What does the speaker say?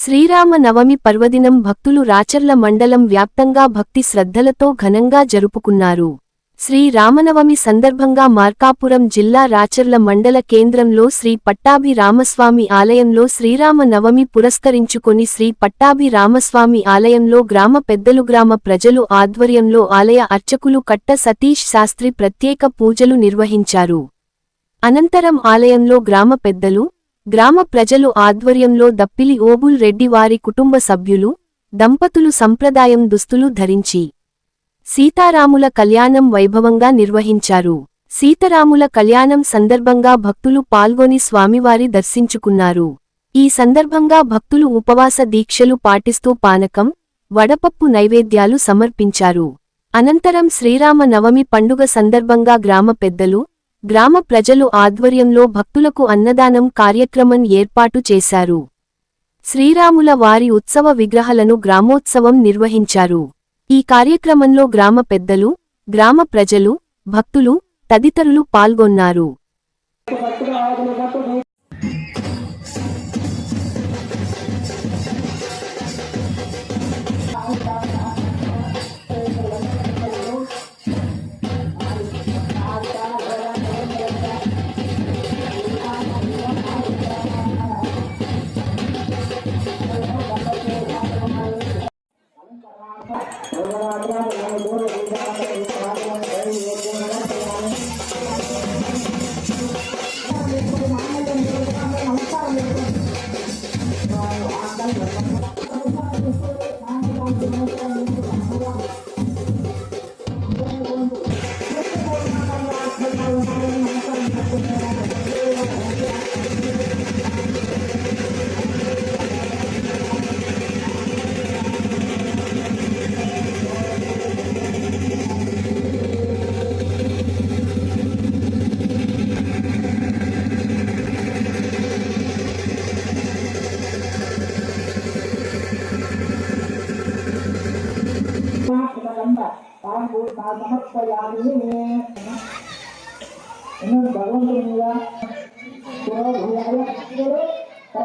శ్రీరామ నవమి పర్వదినం భక్తులు రాచర్ల మండలం వ్యాప్తంగా భక్తి శ్రద్ధలతో ఘనంగా జరుపుకున్నారు. శ్రీ రామనవమి సందర్భంగా మార్కాపురం జిల్లా రాచర్ల మండల కేంద్రంలో శ్రీ పట్టాభి రామస్వామి ఆలయంలో శ్రీరామ నవమి పురస్కరించుకొని శ్రీ పట్టాభి రామస్వామి ఆలయంలో గ్రామ పెద్దలు గ్రామ ప్రజలు ఆధ్వర్యంలో ఆలయ అర్చకులు కట్ట సతీష్ శాస్త్రి ప్రత్యేక పూజలు నిర్వహించారు. అనంతరం ఆలయంలో గ్రామ పెద్దలు గ్రామ ప్రజలు ఆధ్వర్యంలో దప్పిలి ఓబుల్ రెడ్డి వారి కుటుంబ సభ్యులు దంపతులు సంప్రదాయం దుస్తులు ధరించి సీతారాముల కళ్యాణం వైభవంగా నిర్వహించారు. సీతారాముల కళ్యాణం సందర్భంగా భక్తులు పాల్గొని స్వామివారి దర్శించుకున్నారు. ఈ సందర్భంగా భక్తులు ఉపవాస దీక్షలు పాటిస్తూ పానకం, వడపప్పు నైవేద్యాలు సమర్పించారు. అనంతరం శ్రీరామ నవమి పండుగ సందర్భంగా గ్రామ పెద్దలు గ్రామ ప్రజలు ఆధ్వర్యంలో భక్తులకు అన్నదానం కార్యక్రమం ఏర్పాటు చేశారు. శ్రీరాముల వారి ఉత్సవ విగ్రహాలను గ్రామోత్సవం నిర్వహించారు. ఈ కార్యక్రమంలో గ్రామ పెద్దలు గ్రామ ప్రజలు భక్తులు తదితరులు పాల్గొన్నారు. भगवंत